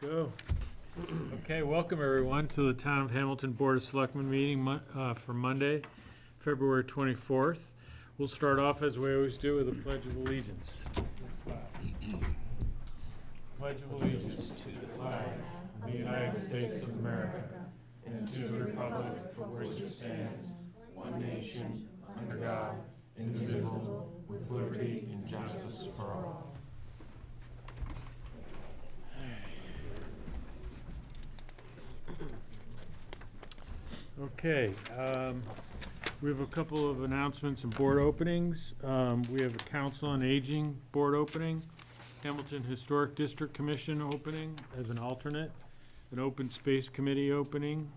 Go. Okay, welcome everyone to the Town of Hamilton Board of Selectmen meeting for Monday, February 24th. We'll start off as we always do with a Pledge of Allegiance. Pledge of Allegiance to the flag of the United States of America and to the republic for which it stands, one nation, under God, indivisible, with liberty and justice for all. Okay, we have a couple of announcements and board openings. We have a Council on Aging board opening, Hamilton Historic District Commission opening as an alternate, an Open Space Committee opening,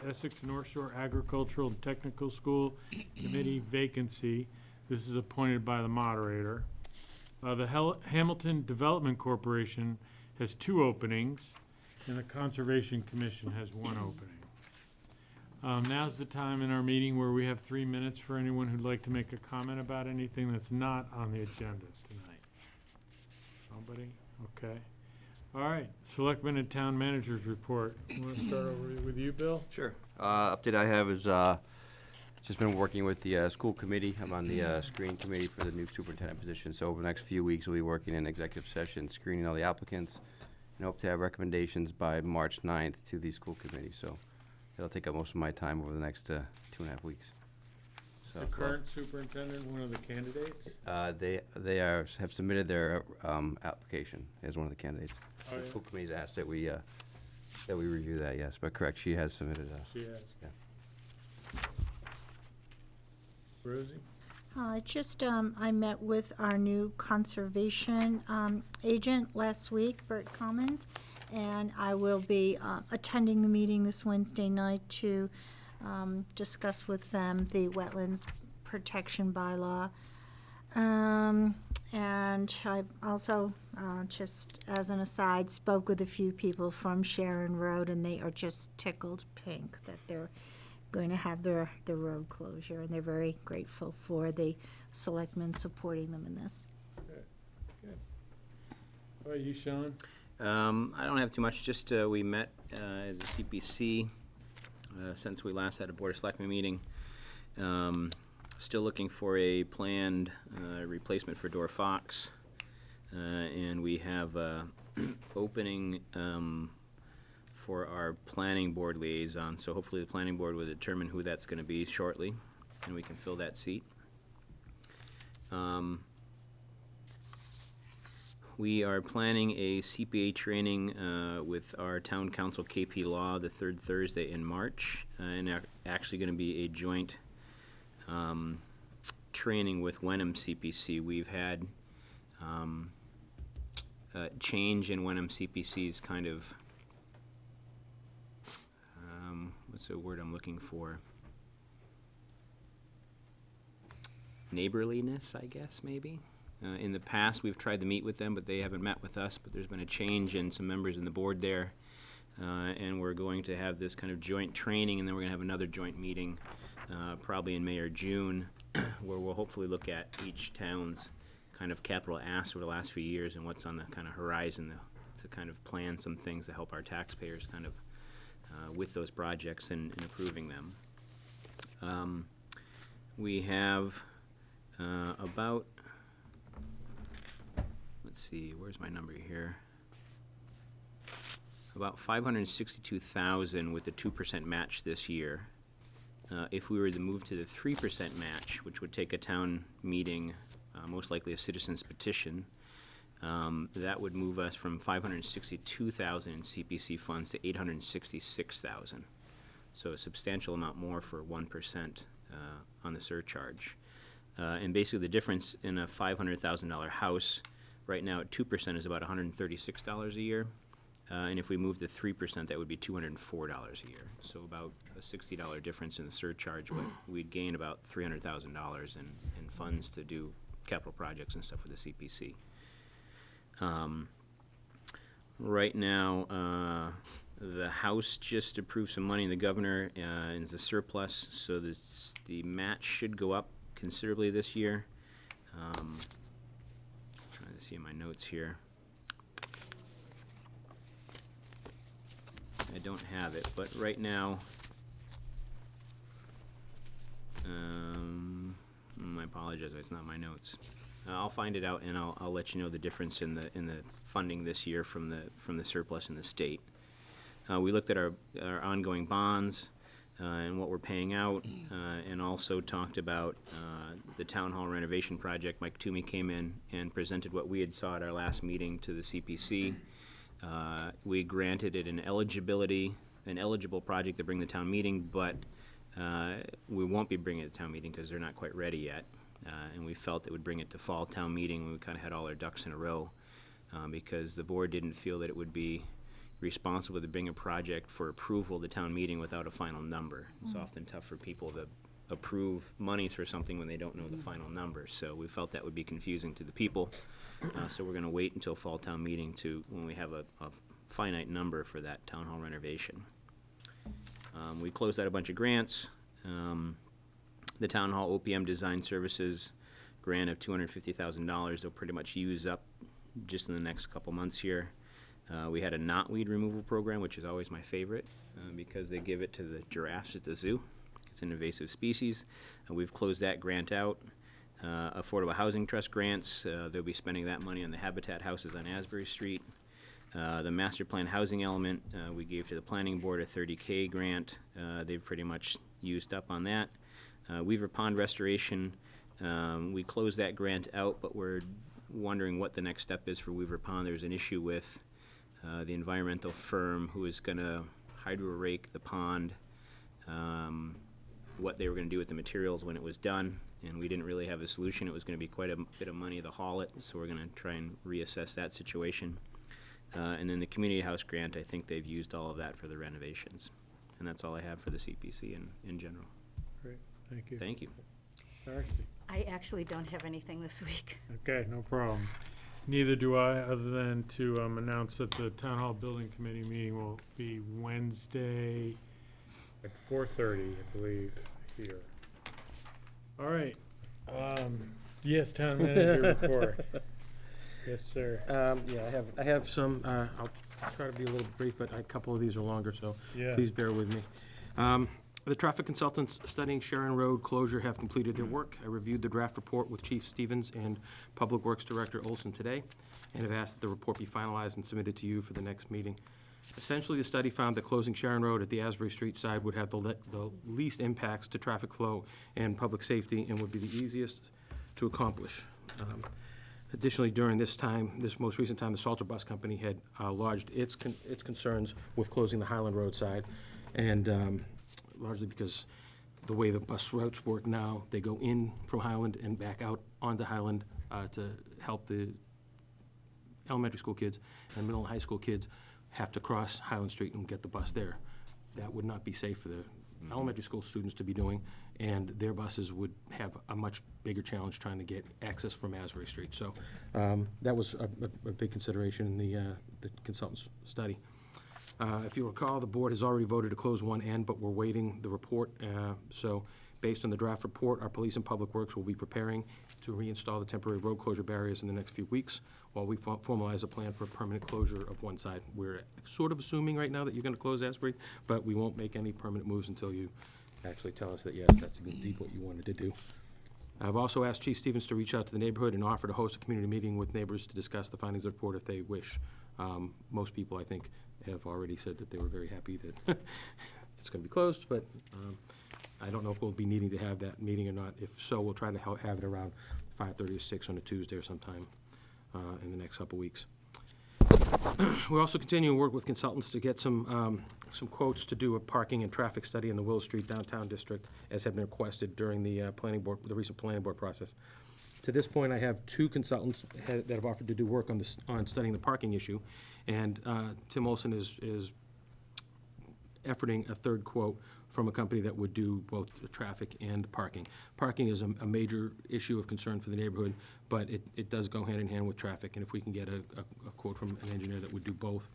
Essex North Shore Agricultural and Technical School Committee vacancy. This is appointed by the moderator. The Hamilton Development Corporation has 2 openings, and the Conservation Commission has 1 opening. Now's the time in our meeting where we have 3 minutes for anyone who'd like to make a comment about anything that's not on the agenda tonight. Nobody? Okay. All right, Selectmen and Town Managers report. You want to start over with you, Bill? Sure. Update I have is just been working with the school committee. I'm on the screening committee for the new superintendent position. So over the next few weeks, we'll be working in executive session, screening all the applicants, and hope to have recommendations by March 9th to the school committee. So it'll take up most of my time over the next 2.5 weeks. Is the current superintendent one of the candidates? They have submitted their application as one of the candidates. Oh, The yeah. school committee's asked that we review that. Yes, but correct, she has submitted. She has. Yeah. Rosie? I met with our new conservation agent last week, Bert Commons, and I will be attending the meeting this Wednesday night to discuss with them the wetlands protection bylaw. And I've also, just as an aside, spoke with a few people from Sharon Road, and they are just tickled pink that they're going to have the road closure, and they're very grateful for the selectmen supporting them in this. Good. How about you, Sean? I don't have too much, just we met as a CPC since we last had a Board of Selectmen meeting. Still looking for a planned replacement for Door Fox, and we have opening for our planning board liaison, so hopefully the planning board will determine who that's going to be shortly, and we can fill that seat. We are planning a CPA training with our town council KP Law the 3rd Thursday in March, and actually going to be a joint training with Wenham CPC. We've had change in Wenham CPC's kind of, what's the word I'm looking for? Neighborliness, I guess, maybe. In the past, we've tried to meet with them, but they haven't met with us. But there's been a change in some members in the board there, and we're going to have this kind of joint training, and then we're going to have another joint meeting probably in May or June, where we'll hopefully look at each town's kind of capital asks over the last few years and what's on the kind of horizon to kind of plan some things to help our taxpayers kind of with those projects and approving them. We have about, let's see, where's my number here? About 562,000 with the 2% match this year. If we were to move to the 3% match, which would take a town meeting, most likely a citizen's petition, that would move us from 562,000 in CPC funds to 866,000. So a substantial amount more for 1% on the surcharge. And basically the difference in a $500,000 house right now at 2% is about $136 a year. And if we move to 3%, that would be $204 a year. So about a $60 difference in the surcharge, but we'd gain about $300,000 in funds to do capital projects and stuff with the CPC. Right now, the House just approved some money, the governor is a surplus, so the match should go up considerably this year. Trying to see my notes here. don't have it, but right now, I apologize, it's not my notes. I'll find it out and I'll let you know the difference in the funding this year from the surplus in the state. We looked at our ongoing bonds and what we're paying out, and also talked about the town hall renovation project. Mike Toomey came in and presented what we had saw at our last meeting to the CPC. We granted it an eligible project to bring the town meeting, but we won't be bringing it to town meeting because they're not quite ready yet. And we felt it would bring it to fall town meeting when we kind of had all our ducks in a row, because the board didn't feel that it would be responsible to bring a project for approval to town meeting without a final number. It's often tough for people to approve monies for something when they don't know the final number. So we felt that would be confusing to the people. So we're gonna wait until fall town meeting when we have a finite number for that town hall renovation. We closed out a bunch of grants. The town hall OPM design services grant of $250,000 they'll pretty much use up just in the next couple months here. We had a knotweed removal program, which is always my favorite, because they give it to the giraffes at the zoo. It's an invasive species. We've closed that grant out. Affordable Housing Trust grants, they'll be spending that money on the Habitat houses on Asbury Street. The master plan housing element, we gave to the planning board a $30K grant. They've pretty much used up on that. Weaver Pond restoration, we closed that grant out, but we're wondering what the next step is for Weaver Pond. There's an issue with the environmental firm who is gonna hydro rake the pond, what they were gonna do with the materials when it was done, and we didn't really have a solution. It was gonna be quite a bit of money to haul it, so we're gonna try and reassess that situation. And then the community house grant, I think they've used all of that for the renovations. And that's all I have for the CPC in general. Great, thank you. Thank you. Darcy? I actually don't have anything this week. Okay, no problem. Neither do I, other than to announce that the Town Hall Building Committee meeting will be Wednesday at 4:30, I believe, here. All right. Yes, Town Manager report. Yes, sir. Yeah, I have some, I'll try to be a little brief, but a couple of these are longer, so Yeah. please bear with me. The traffic consultants studying Sharon Road closure have completed their work. I reviewed the draft report with Chief Stevens and Public Works Director Olson today, and have asked that the report be finalized and submitted to you for the next meeting. Essentially, the study found that closing Sharon Road at the Asbury Street side would have the least impacts to traffic flow and public safety, and would be the easiest to accomplish. Additionally, during this most recent time, the Salter Bus Company had lodged its concerns with closing the Highland Road side, and largely because the way the bus routes work now, they go in from Highland and back out onto Highland to help the elementary school kids and middle and high school kids have to cross Highland Street and get the bus there. That would not be safe for the elementary school students to be doing, and their buses would have a much bigger challenge trying to get access from Asbury Street. So that was a big consideration in the consultant's study. If you recall, the board has already voted to close one end, but we're waiting the report. So based on the draft report, our police and public works will be preparing to reinstall the temporary road closure barriers in the next few weeks while we formalize a plan for permanent closure of one side. We're sort of assuming right now that you're gonna close Asbury, but we won't make any permanent moves until you actually tell us that, yes, that's indeed what you wanted to do. I've also asked Chief Stevens to reach out to the neighborhood and offer to host a community meeting with neighbors to discuss the findings of the report if they wish. Most people, I think, have already said that they were very happy that it's gonna be closed, but I don't know if we'll be needing to have that meeting or not. If so, we'll try to have it around 5:30 or 6 on a Tuesday or sometime in the next couple weeks. We're also continuing to work with consultants to get some quotes to do a parking and traffic study in the Willow Street downtown district, as had been requested during the recent planning board process. To this point, I have two consultants that have offered to do work on studying the parking issue, and Tim Olson is efforting a third quote from a company that would do both the traffic and parking. Parking is a major issue of concern for the neighborhood, but it does go hand in hand with traffic, and if we can get a quote from an engineer that would do both,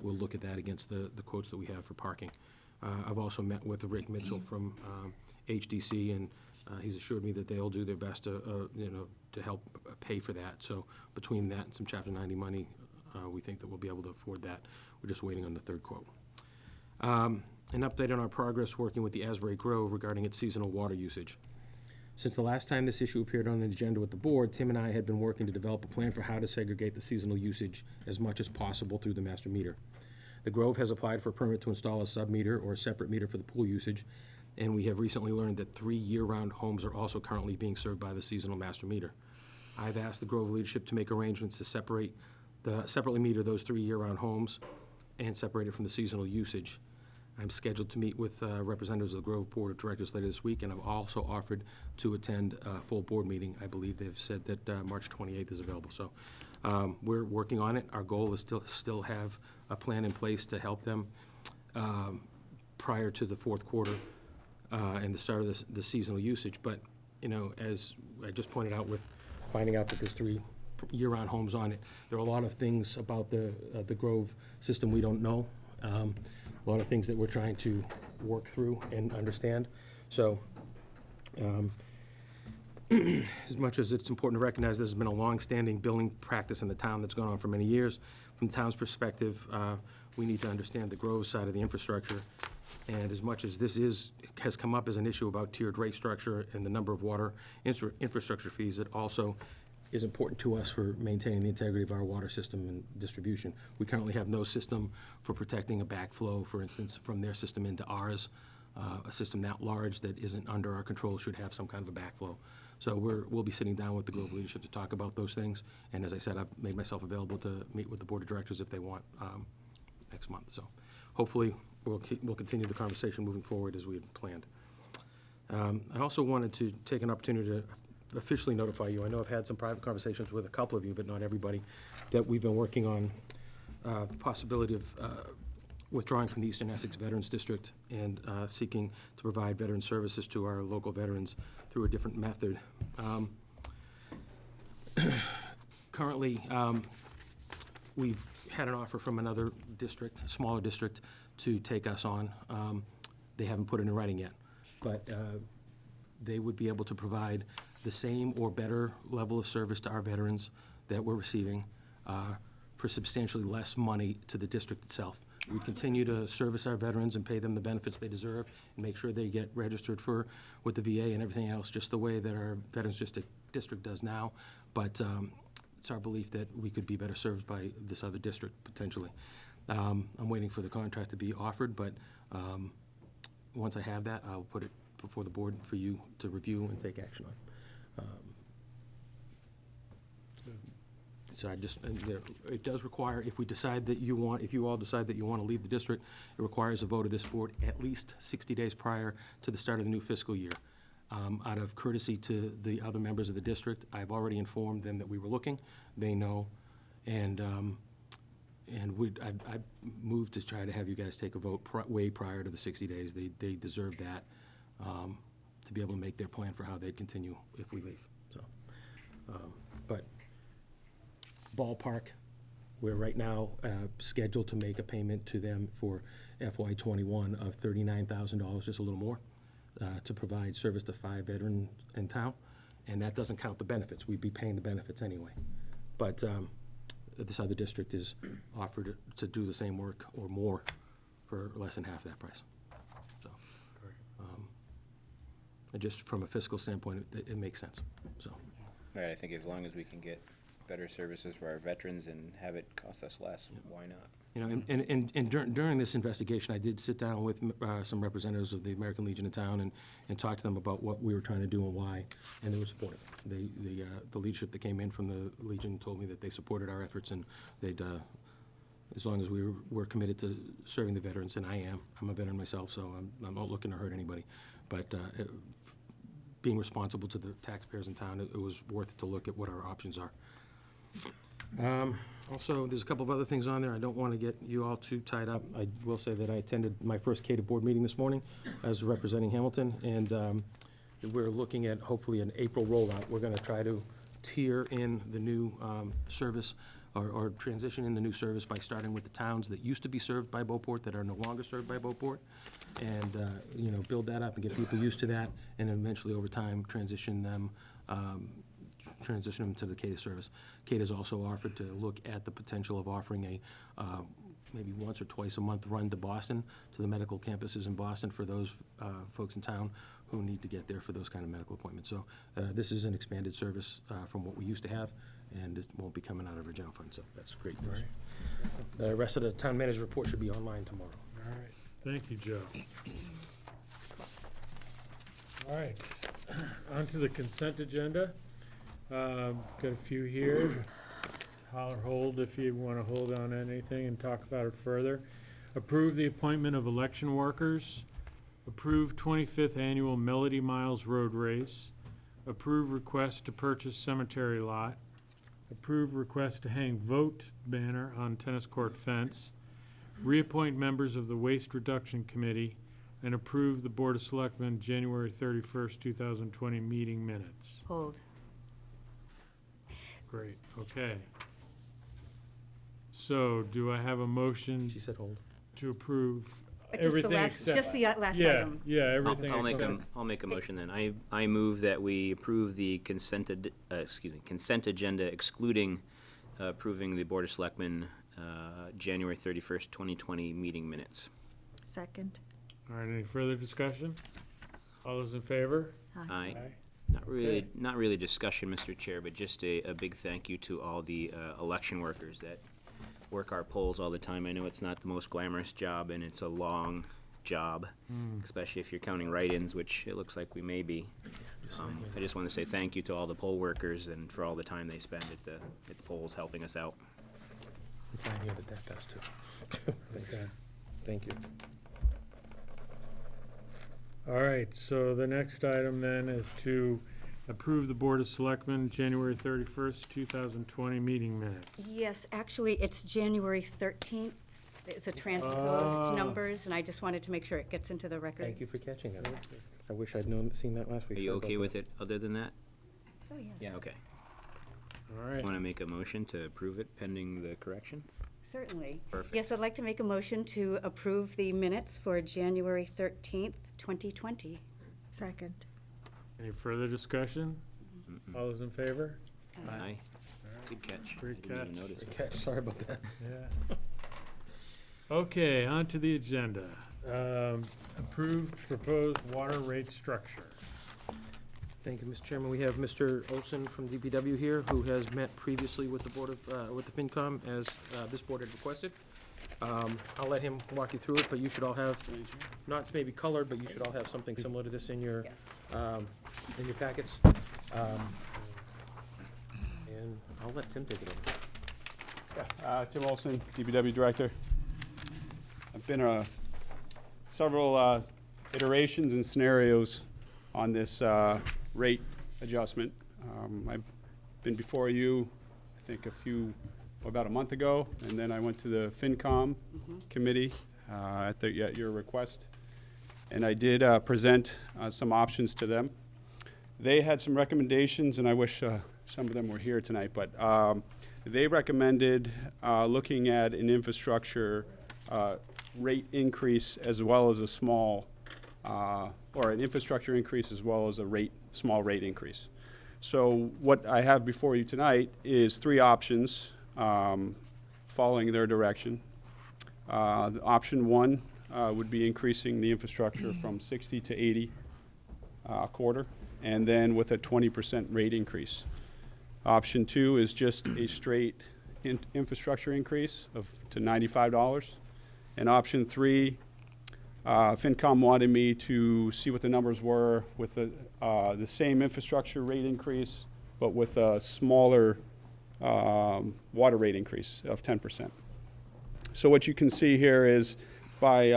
we'll look at that against the quotes that we have for parking. I've also met with Rick Mitchell from HDC, and he's assured me that they'll do their best to help pay for that. So between that and some Chapter 90 money, we think that we'll be able to afford that. We're just waiting on the third quote. An update on our progress working with the Asbury Grove regarding its seasonal water usage. Since the last time this issue appeared on the agenda with the board, Tim and I had been working to develop a plan for how to segregate the seasonal usage as much as possible through the master meter. The Grove has applied for a permit to install a sub-meter or a separate meter for the pool usage, and we have recently learned that 3 year-round homes are also currently being served by the seasonal master meter. I've asked the Grove leadership to make arrangements to separately meter those 3 year-round homes and separate it from the seasonal usage. I'm scheduled to meet with representatives of the Grove Board of Directors later this week, and I've also offered to attend a full board meeting. I believe they've said that March 28th is available, so we're working on it. Our goal is to still have a plan in place to help them prior to the fourth quarter and the start of the seasonal usage. But, you know, as I just pointed out with finding out that there's 3 year-round homes on it, there are a lot of things about the Grove system we don't know. A lot of things that we're trying to work through and understand. So, as much as it's important to recognize this has been a long-standing billing practice in the town that's gone on for many years, from the town's perspective, we need to understand the Grove side of the infrastructure. And as much as this has come up as an issue about tiered rate structure and the number of water infrastructure fees, it also is important to us for maintaining the integrity of our water system and distribution. We currently have no system for protecting a backflow, for instance, from their system into ours. A system that large that isn't under our control should have some kind of a backflow. So we'll be sitting down with the Grove leadership to talk about those things. And as I said, I've made myself available to meet with the Board of Directors if they want next month. So hopefully we'll continue the conversation moving forward as we had planned. I also wanted to take an opportunity to officially notify you. I know I've had some private conversations with a couple of you, but not everybody, that we've been working on the possibility of withdrawing from the Eastern Essex Veterans District and seeking to provide veteran services to our local veterans through a different method. Currently, we've had an offer from another district, a smaller district, to take us on. They haven't put it in writing yet, but they would be able to provide the same or better level of service to our veterans that we're receiving for substantially less money to the district itself. We continue to service our veterans and pay them the benefits they deserve and make sure they get registered with the VA and everything else, just the way that our Veterans District does now. But it's our belief that we could be better served by this other district, potentially. I'm waiting for the contract to be offered, but once I have that, I'll put it before the board for you to review and take action on. So it does require, if you all decide that you want to leave the district, it requires a vote of this board at least 60 days prior to the start of the new fiscal year. Out of courtesy to the other members of the district, I've already informed them that we were looking. They know, and I moved to try to have you guys take a vote way prior to the 60 days. They deserve that to be able to make their plan for how they'd continue if we leave. So, but ballpark, we're right now scheduled to make a payment to them for FY21 of $39,000, just a little more, to provide service to 5 veterans in town, and that doesn't count the benefits. We'd be paying the benefits anyway. But this other district is offered to do the same work or more for less than half that price. So, and just from a fiscal standpoint, it makes sense. So, Right, I think as long as we can get better services for our veterans and have it cost us less, why not? you know, and during this investigation, I did sit down with some representatives of the American Legion in town and talk to them about what we were trying to do and why, and they were supportive. The leadership that came in from the Legion told me that they supported our efforts, and they'd, as long as we were committed to serving the veterans, and I am. I'm a veteran myself, so I'm not looking to hurt anybody. But being responsible to the taxpayers in town, it was worth it to look at what our options are. Also, there's a couple of other things on there. I don't want to get you all too tied up. I will say that I attended my first CADA board meeting this morning as representing Hamilton, and we're looking at hopefully an April rollout. We're going to try to tier in the new service or transition in the new service by starting with the towns that used to be served by Beauport that are no longer served by Beauport, and you know, build that up and get people used to that, and eventually over time transition them to the CADA service. CADA's also offered to look at the potential of offering a maybe once or twice a month run to Boston, to the medical campuses in Boston for those folks in town who need to get there for those kind of medical appointments. So this is an expanded service from what we used to have, and it won't be coming out of our general fund, so that's great news. The rest of the town manager's report should be online tomorrow. All right, thank you, Joe. All right, on to the consent agenda. Got a few here. Holler hold if you want to hold on anything and talk about it further. Approve the appointment of election workers. Approve 25th Annual Melody Miles Road Race. Approve request to purchase cemetery lot. Approve request to hang vote banner on tennis court fence. Reappoint members of the Waste Reduction Committee. And approve the Board of Selectmen January 31st, 2020 meeting minutes. Hold. Great, okay. So, do I have a motion She said hold. to approve Just the everything last, except? just the last Yeah, item. yeah, everything I'll make except. I'll make a motion then. I move that we approve the consent agenda excluding approving the Board of Selectmen January 31st, 2020 meeting minutes. Second. All right, any further discussion? All those in favor? Aye. Aye. Not really discussion, Mr. Chair, but just a big thank you to all the election workers that work our polls all the time. I know it's not the most glamorous job, and it's a long job, especially if you're counting write-ins, which it looks like we may be. I just want to say thank you to all the poll workers and for all the time they spend at the polls helping us out. It's on here that does too. Okay. Thank you. All right, so the next item then is to approve the Board of Selectmen January 31st, 2020 meeting minutes. Yes, actually, it's January 13th. It's a transposed Ah. numbers, and I just wanted to make sure it gets into the record. Thank you for catching that. I wish I'd seen that last week. Are you okay with it other than that? Oh, yes. Yeah, okay. All right, Want to make a motion to approve it pending the correction? Certainly. Perfect. Yes, I'd like to make a motion to approve the minutes for January 13th, 2020. Second. any further discussion? All those in favor? Aye. Good catch. Great I didn't even catch. notice it. Okay, sorry about that. Yeah. Okay, on to the agenda. Approved proposed water rate structure. Thank you, Mr. Chairman. We have Mr. Olson from DPW here, who has met previously with the Board of, with the FinCom, as this board had requested. I'll let him walk you through it, but you should all have, not maybe colored, but you should all have something similar to this in your, Yes. in your packets. And I'll let Tim take it over. Tim Olson, DPW Director. I've been several iterations and scenarios on this rate adjustment. I've been before you, I think, about a month ago, and then I went to the FinCom committee at your request, and I did present some options to them. They had some recommendations, and I wish some of them were here tonight, but they recommended looking at an infrastructure rate increase as well as a small, or an infrastructure increase as well as a small rate increase. So what I have before you tonight is three options following their direction. Option one would be increasing the infrastructure from 60 to 80 a quarter, and then with a 20% rate increase. Option two is just a straight infrastructure increase to $95. And option three, FinCom wanted me to see what the numbers were with the same infrastructure rate increase, but with a smaller water rate increase of 10%. So what you can see here is by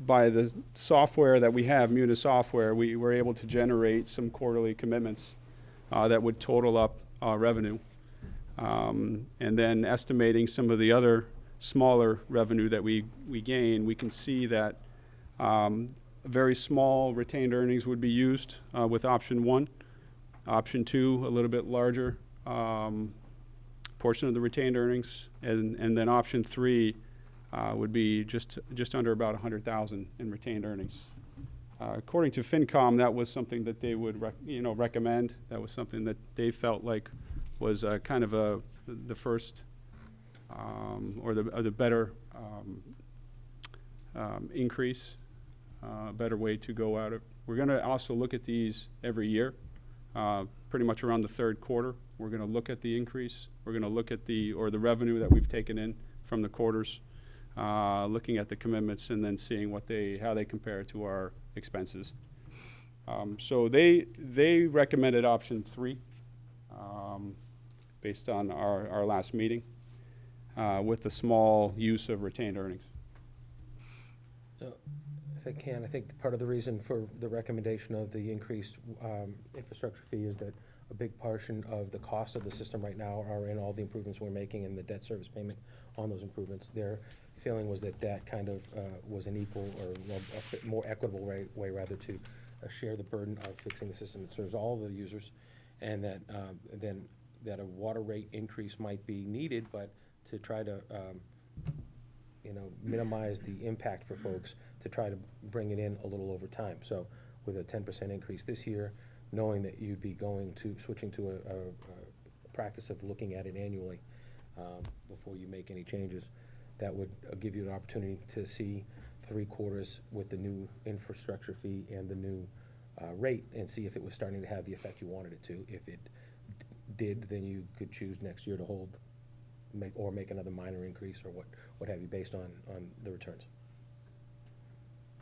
the software that we have, Munis software, we were able to generate some quarterly commitments that would total up revenue. And then estimating some of the other smaller revenue that we gain, we can see that very small retained earnings would be used with option one. Option two, a little bit larger portion of the retained earnings, and then option three would be just under about 100,000 in retained earnings. According to FinCom, that was something that they would recommend. That was something that they felt like was kind of the first or the better increase, a better way to go at it. We're going to also look at these every year, pretty much around the third quarter. We're going to look at the increase. We're going to look at the revenue that we've taken in from the quarters, looking at the commitments, and then seeing how they compare to our expenses. So they recommended option 3, based on our last meeting, with the small use of retained earnings. So, if I can, I think part of the reason for the recommendation of the increased infrastructure fee is that a big portion of the cost of the system right now are in all the improvements we're making and the debt service payment on those improvements. Their feeling was that kind of was an equal or a more equitable way rather to share the burden of fixing the system that serves all the users, and that then that a water rate increase might be needed, but to try to minimize the impact for folks, to try to bring it in a little over time. So with a 10% increase this year, knowing that you'd be switching to a practice of looking at it annually before you make any changes, that would give you an opportunity to see 3 quarters with the new infrastructure fee and the new rate, and see if it was starting to have the effect you wanted it to. If it did, then you could choose next year to make another minor increase or what have you, based on the returns.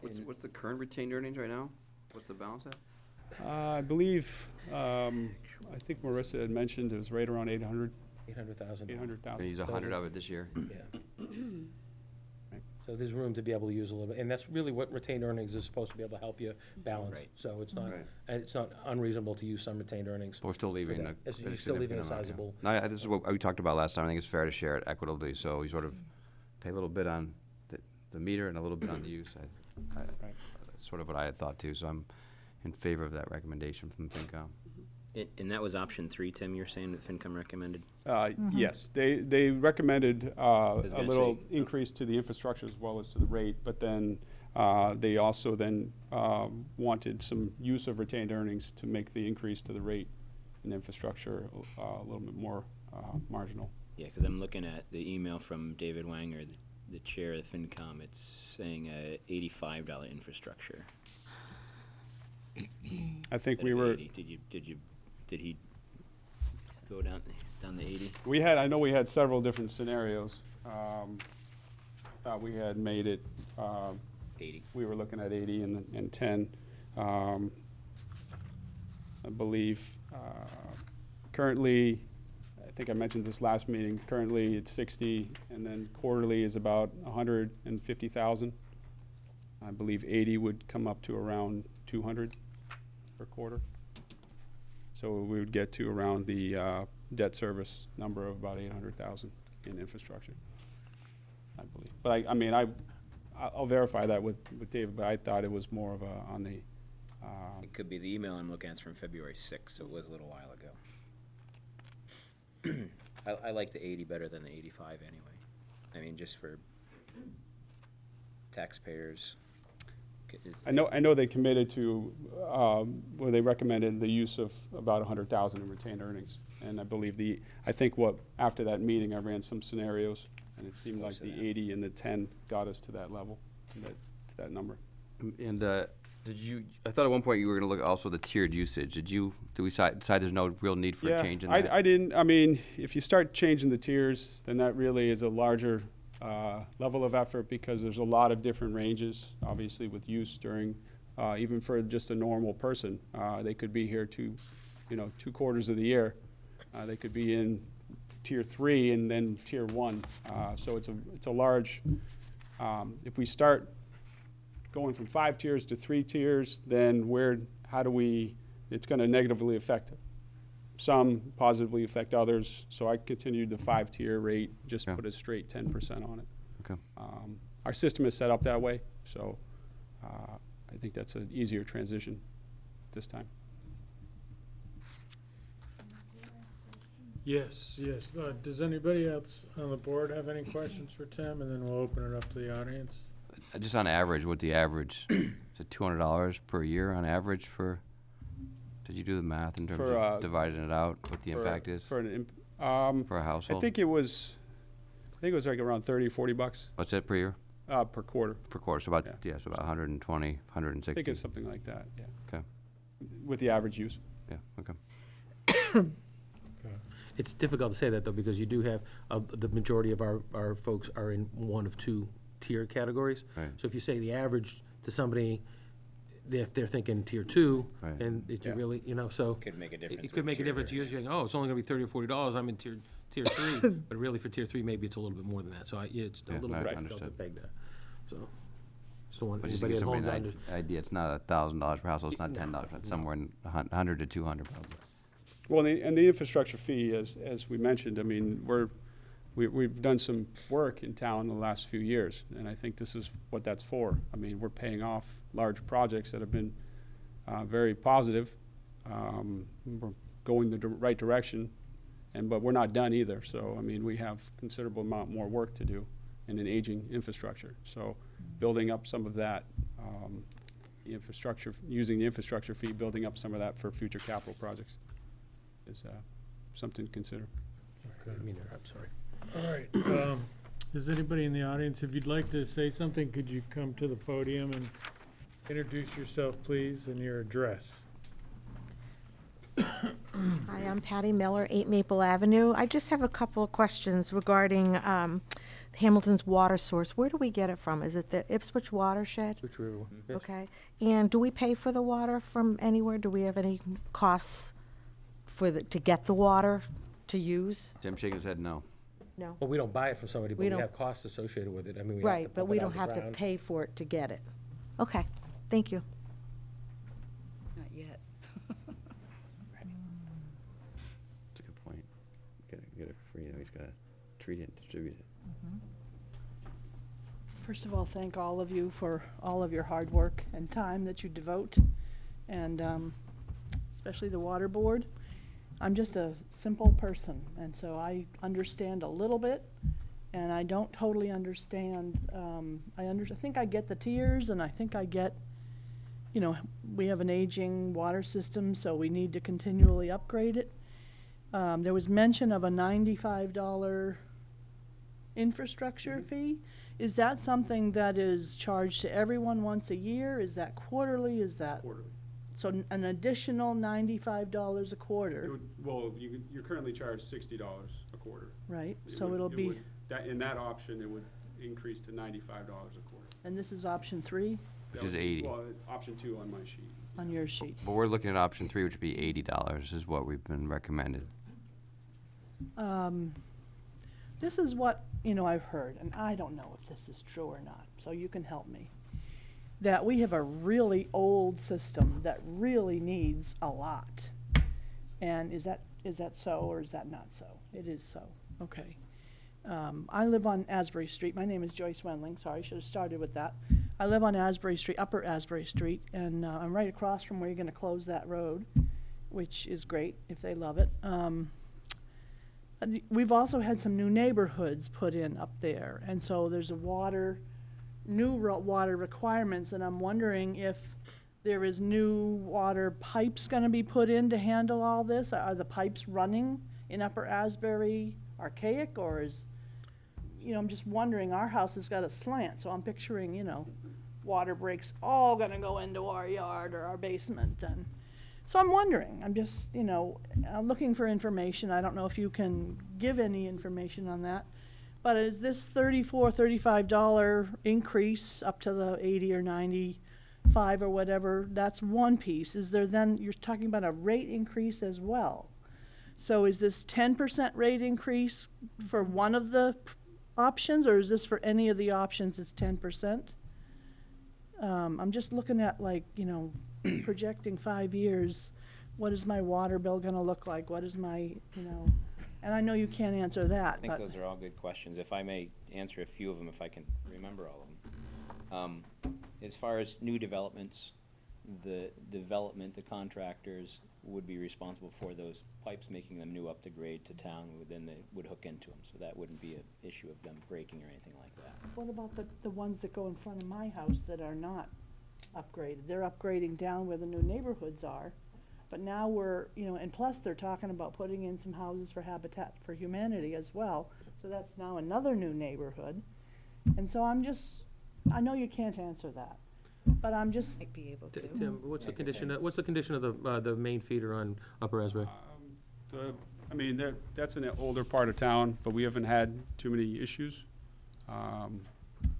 What's the current retained earnings right now? What's the balance at? I believe, I think Marissa had mentioned it was right around 800,000. 800,000. 800,000. Gonna use 100 of it this year. Yeah. So there's room to be able to use a little bit, and that's really what retained earnings is supposed to be able to help you balance. Right. So it's not, Right. and it's not unreasonable to use some retained earnings. But we're still leaving that. a As you're pretty still leaving a significant amount, sizable- yeah. No, this is what we talked about last time. I think it's fair to share it equitably, so we sort of pay a little bit on the meter and a little bit on the use. Right. That's sort of what I had thought too, so I'm in favor of that recommendation from FinCom. And that was option 3, Tim, you're saying that FinCom recommended? Yes, they recommended was a gonna little say- increase to the infrastructure as well as to the rate, but then they also then wanted some use of retained earnings to make the increase to the rate and infrastructure a little bit more marginal. Yeah, because I'm looking at the email from David Wanger, the chair of the FinCom. It's saying a $85 infrastructure. I think instead we of were, 80. Did he go down the 80? I know we had several different scenarios. Thought we had made it, 80. we were looking at 80 and 10. I believe currently, I think I mentioned this last meeting, currently it's 60, and then quarterly is about 150,000. I believe 80 would come up to around 200 per quarter. So we would get to around the debt service number of about 800,000 in infrastructure, I believe. But I'll verify that with David, but I thought it was more of on the, It could be the email I'm looking at is from February 6th, so it was a little while ago. I like the 80 better than the 85 anyway. I mean, just for taxpayers. I know they committed to, well, they recommended the use of about 100,000 in retained earnings. And I believe after that meeting, I ran some scenarios, and it seemed like the 80 and the 10 got us to that level, to that number. And I thought at one point you were going to look also at the tiered usage. Do we decide there's no real need for a change in that? I didn't. I mean, if you start changing the tiers, then that really is a larger level of effort, because there's a lot of different ranges, obviously, with use during, even for just a normal person. They could be here 2 quarters of the year. They could be in tier 3 and then tier 1. So it's a large, if we start going from 5 tiers to 3 tiers, then it's going to negatively affect some, positively affect others. So I continued the 5-tier rate, just Yeah. put a straight 10% on it. Okay. Our system is set up that way, so I think that's an easier transition this time. Yes. Does anybody else on the board have any questions for Tim? And then we'll open it up to the audience. Just on average, what the average, is it $200 per year on average did you do the math in terms For, of dividing it out, what the impact is For for a I household? think it was, think it was like around 30 or 40 bucks What's that per year? per quarter. Per quarter, so about, Yeah. so about 120, I 160. think it's something like that, yeah. Okay, With the average use. yeah, okay. It's difficult to say that, though, because you do have, the majority of our folks are in one of two tier categories. Right. So if you say the average to somebody, if they're thinking tier two, Right. and it Yeah. really, so. Could make a difference. It could with make a tier difference. three. You're saying, oh, it's only gonna be $30 or $40, I'm in tier three, but really for tier three, maybe it's a little bit more than that, so it's a Yeah, little no, bit Right. difficult to understood. peg that, so. Just don't want But just to anybody give at home somebody to an under. idea, it's not $1,000 per household, it's not $10, it's somewhere in 100 to 200 probably. Well, and the infrastructure fee, as we mentioned, I mean, we've done some work in town in the last few years, and I think this is what that's for. I mean, we're paying off large projects that have been very positive. We're going the right direction, but we're not done either. So, I mean, we have considerable amount more work to do in an aging infrastructure. So, building up some of that the infrastructure, using the infrastructure fee, building up some of that for future capital projects is something to consider. I mean, I'm sorry. All right. Is anybody in the audience, if you'd like to say something, could you come to the podium and introduce yourself, please, and your address? Hi, I'm Patty Miller, 8 Maple Avenue. I just have a couple of questions regarding Hamilton's water source. Where do we get it from? Is it the Ipswich watershed? Which river? Yes. Okay. And do we pay for the water from anywhere? Do we have any costs to get the water to use? Tim shaking his head no. No. Well, we don't buy it from somebody, but We we don't- have costs associated with it. I mean, we have to Right, but pump we it out don't of the have to ground. pay for it to get it. Okay, thank you. Not yet. That's a good point. Get it for free, he's gotta treat it and distribute it. First of all, thank all of you for all of your hard work and time that you devote, and especially the water board. I'm just a simple person, and so I understand a little bit, and I don't totally understand. I think I get the tiers, and I think I get, we have an aging water system, so we need to continually upgrade it. There was mention of a $95 infrastructure fee. Is that something that is charged to everyone once a year? Is that quarterly? Is that? Quarterly. So an additional $95 a quarter, You're currently charged $60 a quarter. right? So it'll be, In that option, it would increase to $95 a quarter. and this is option 3 Which is 80. Well, option 2 on my sheet. on your sheet. But we're looking at option 3, which would be $80 is what we've been recommended. This is what, I've heard, and I don't know if this is true or not, so you can help me. That we have a really old system that really needs a lot. And is that so, or is that not so? It is so, okay. I live on Asbury Street. My name is Joyce Wendling, sorry, I should have started with that. I live on Asbury Street, Upper Asbury Street, and I'm right across from where you're gonna close that road, which is great if they love it. We've also had some new neighborhoods put in up there, and so there's new water requirements, and I'm wondering if there is new water pipes gonna be put in to handle all this? Are the pipes running in Upper Asbury archaic, or I'm just wondering, our house has got a slant, so I'm picturing, water breaks all gonna go into our yard or our basement, and so I'm wondering, I'm just, I'm looking for information. I don't know if you can give any information on that. But is this $35 increase up to the 80 or 95 or whatever, that's one piece. Is there then, you're talking about a rate increase as well. So is this 10% rate increase for one of the options, or is this for any of the options it's 10%? I'm just looking at projecting 5 years, what is my water bill gonna look like? What is my, and I know you can't answer that, I think but. those are all good questions. If I may answer a few of them, if I can remember all of them. As far as new developments, the contractors would be responsible for those pipes, making them new up to grade to town, then they would hook into them. So that wouldn't be an issue of them breaking or anything like that. What about the ones that go in front of my house that are not upgraded? They're upgrading down where the new neighborhoods are. But now we're, and plus they're talking about putting in some houses for Habitat for Humanity as well. So that's now another new neighborhood. And so I know you can't answer that, but I'm just, Might be able to. Tim, what's the condition of the main feeder on Upper Asbury? That's an older part of town, but we haven't had too many issues.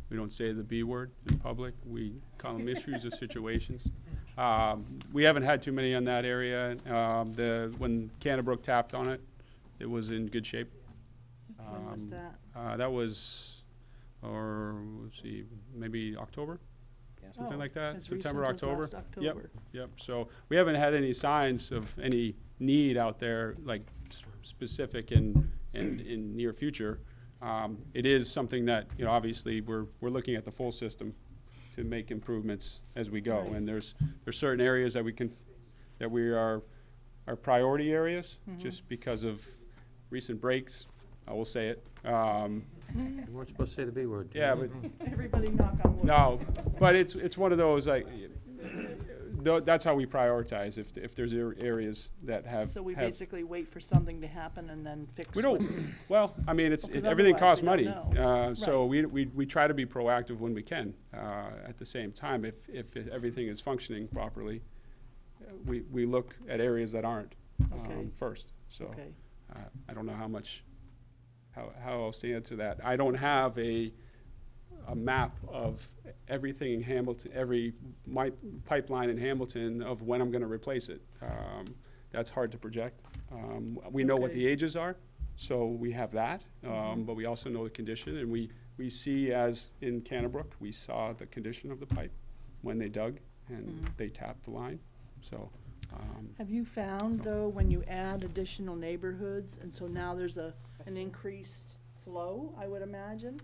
We don't say the B word in public. We call them issues or situations. We haven't had too many on that area. When Canterbrook tapped on it, it was in good shape. when was that? That was, let's see, maybe October? Something Oh, like that, as September, recent as October. last October. Yep, so we haven't had any signs of any need out there, like specific in near future. It is something that, obviously, we're looking at the full system to make improvements as we go. Right. And there's certain areas that we are priority areas, just because of recent breaks, I will say it. You weren't supposed to say the B word. Yeah, but Everybody knock on wood. no, but it's one of those, like, that's how we prioritize, if there's areas that have. So we have- basically wait for something to happen and then fix We don't, what's- well, I mean, Because everything otherwise costs we money. don't know. So we try to be proactive when we can. At the same time, if everything is functioning properly, we look at areas that aren't Okay. first. So Okay. I don't know how else to answer that. I don't have a map of everything in Hamilton, my pipeline in Hamilton of when I'm gonna replace it. That's hard to project. We know what Okay. the ages are, so we have that, but we also know the condition, and we see, as in Canterbrook, we saw the condition of the pipe when they dug and they tapped the line, so. Have you found, though, when you add additional neighborhoods, and so now there's an increased flow, I would imagine?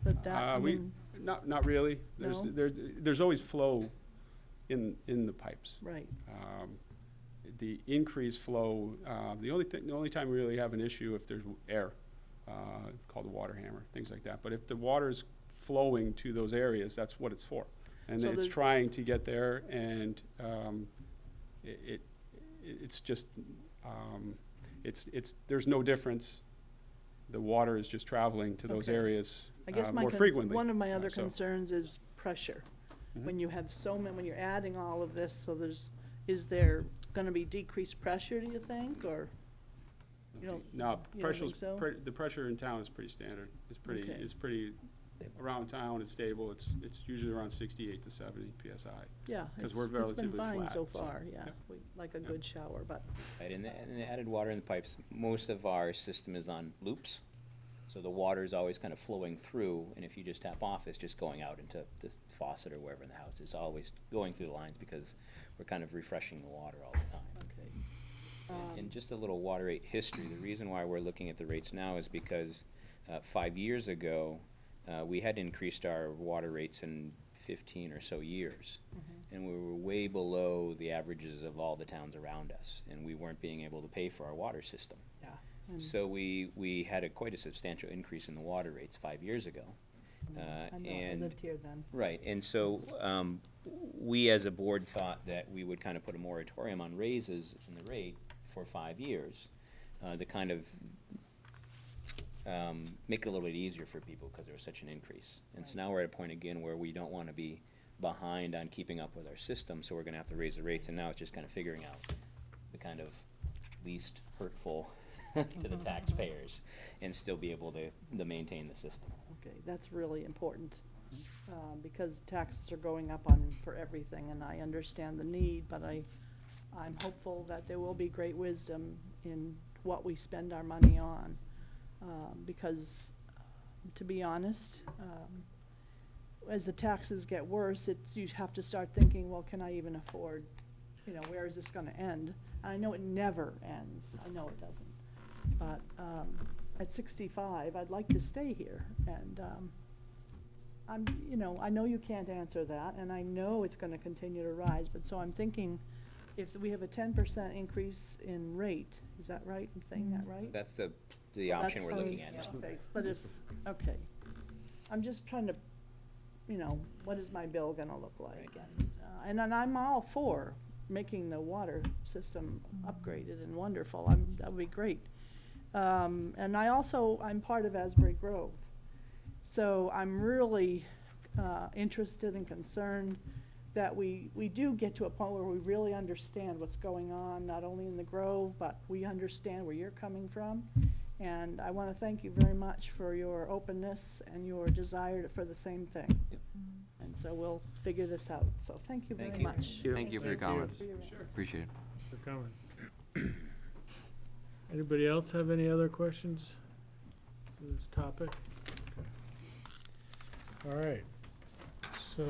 Not really. No? There's always flow in the pipes. Right, The increased flow, the only time we really have an issue if there's air, called a water hammer, things like that. But if the water's flowing to those areas, that's what it's for. And So it's there's- trying to get there, and it's just, there's no difference. The water is just traveling to those Okay. areas I guess more frequently. one of my other So- concerns is pressure. Mhm. When you have when you're adding all of this, so is there gonna be decreased pressure, do you think, or? You don't- No, you don't pressure's, think so? the pressure in town is pretty standard. Okay. It's pretty, around town, it's stable. It's usually around 68 to 70 PSI. Yeah, 'Cause we're it's relatively been fine flat, so so, far, yeah, yeah. like a Yeah. good shower, but, Right, and the added water in the pipes, most of our system is on loops. So the water is always kind of flowing through, and if you just tap off, it's just going out into the faucet or wherever in the house. It's always going through the lines because we're kind of refreshing the water all the time. okay. And just a little water rate history, the reason why we're looking at the rates now is because 5 years ago, we had increased our water rates in 15 or so years. And we were way below the averages of all the towns around us, and we weren't being able to pay for our water system. Yeah. and So we had quite a substantial increase in the water rates 5 years ago. I know, I And lived here then. right, and so we as a board thought that we would kind of put a moratorium on raises in the rate for 5 years to kind of make it a little bit easier for people because there was such an increase. And so now we're at a point again where we don't want to be behind on keeping up with our system, so we're going to have to raise the rates. And now it's just kind of figuring out the kind of least hurtful to the taxpayers and still be able to maintain the system. Okay, that's really important, because taxes are going up for everything, and I understand the need, but I'm hopeful that there will be great wisdom in what we spend our money on, because, to be honest, as the taxes get worse, you have to start thinking, well, can I even afford, where is this gonna end? I know it never ends, I know it doesn't, but, at 65, I'd like to stay here, and, I know you can't answer that, and I know it's gonna continue to rise, but so I'm thinking, if we have a 10% increase in rate, is that right, I'm saying that right? That's the option we're looking at. Okay, but okay, I'm just trying to, what is my bill gonna look like? And then I'm all for making the water system upgraded and wonderful. That would be great. And I'm part of Asbury Grove. So I'm really interested and concerned that we do get to a point where we really understand what's going on, not only in the Grove, but we understand where you're coming from. And I want to thank you very much for your openness and your desire for the same thing. Yep. And so we'll figure this out. So thank you very Thank you. much. Thank you for your Thank you. comments. Appreciate it. For coming. Anybody else have any other questions for this topic? Okay. All right, so,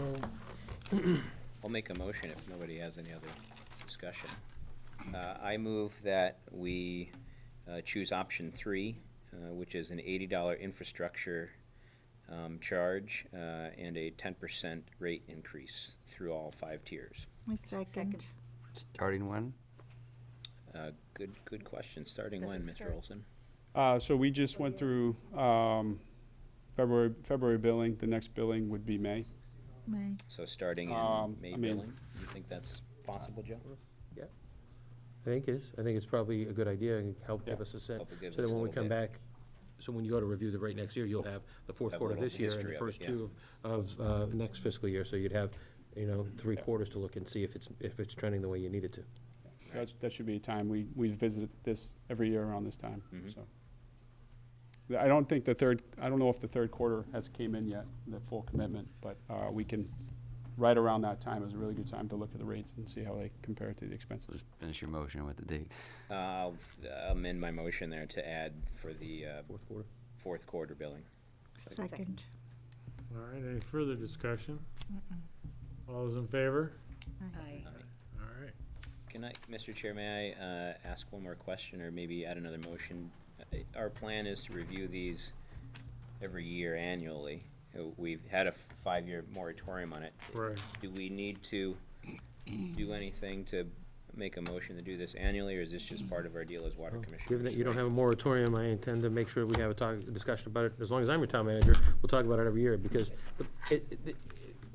I'll make a motion if nobody has any other discussion. I move that we choose option 3, which is an $80 infrastructure charge and a 10% rate increase through all 5 tiers. I second. Starting when? Good question. Starting Does when, it Mr. start? Olson? So we just went through February billing. The next billing would be May. May. So starting in May I mean- billing? You think that's possible, Joe? I think it is. I think it's probably a good idea and help give Yeah. us a sense. Help it give So us that a when we little come bit. back, so when you go to review the rate next year, you'll have the fourth Have a quarter little this year and history the of it, first yeah. 2 of next fiscal year. So you'd have, 3 quarters to look and see if it's trending the way you need it to. That should be a time. We visit this every year around this time, Mhm. so. I don't know if the third quarter has came in yet, the full commitment, but we can, right around that time is a really good time to look at the rates and see how they compare to the expenses. Just finish your motion with the date. I'll amend my motion there to add for the Fourth quarter. fourth quarter billing. Second. all right, any further discussion? All those in favor? Aye. All right. Can I, Mr. Chair, may I ask one more question or maybe add another motion? Our plan is to review these every year annually. We've had a 5-year moratorium on it. Right. Do we need to do anything to make a motion to do this annually, or is this just part of our deal as water commissioners? Given that you don't have a moratorium, I intend to make sure we have a discussion about it. As long as I'm your town manager, we'll talk about it every year, because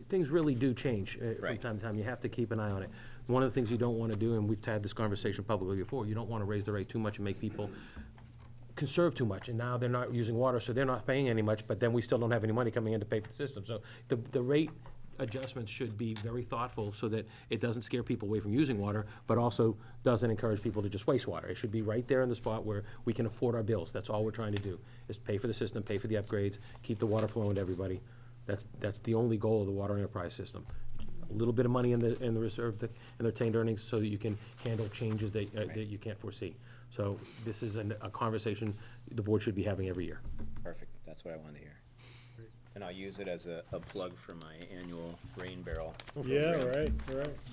things really do change from Right. time to time. You have to keep an eye on it. One of the things you don't want to do, and we've had this conversation publicly before, you don't want to raise the rate too much and make people conserve too much, and now they're not using water, so they're not paying any much, but then we still don't have any money coming in to pay for the system. So the rate adjustments should be very thoughtful so that it doesn't scare people away from using water, but also doesn't encourage people to just waste water. It should be right there in the spot where we can afford our bills. That's all we're trying to do, is pay for the system, pay for the upgrades, keep the water flowing to everybody. That's the only goal of the water enterprise system. A little bit of money in the reserve, in the retained earnings, so that you can handle changes that you can't foresee. So this is a conversation the board should be having every year. Perfect, that's what I wanted to hear. And I'll use it as a plug for my annual rain barrel. Yeah, program. right.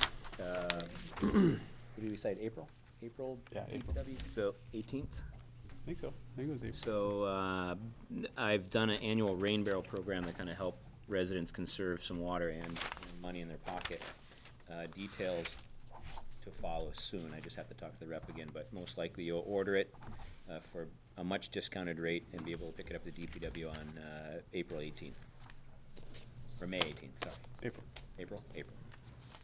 What did we decide, April? April? Yeah, April. DPW? So 18th? I think so. I think it was April. So I've done an annual rain barrel program to kind of help residents conserve some water and money in their pocket. Details to follow soon. I just have to talk to the rep again, but most likely you'll order it for a much discounted rate and be able to pick it up at the DPW on April 18th. Or May 18th, sorry. April. April.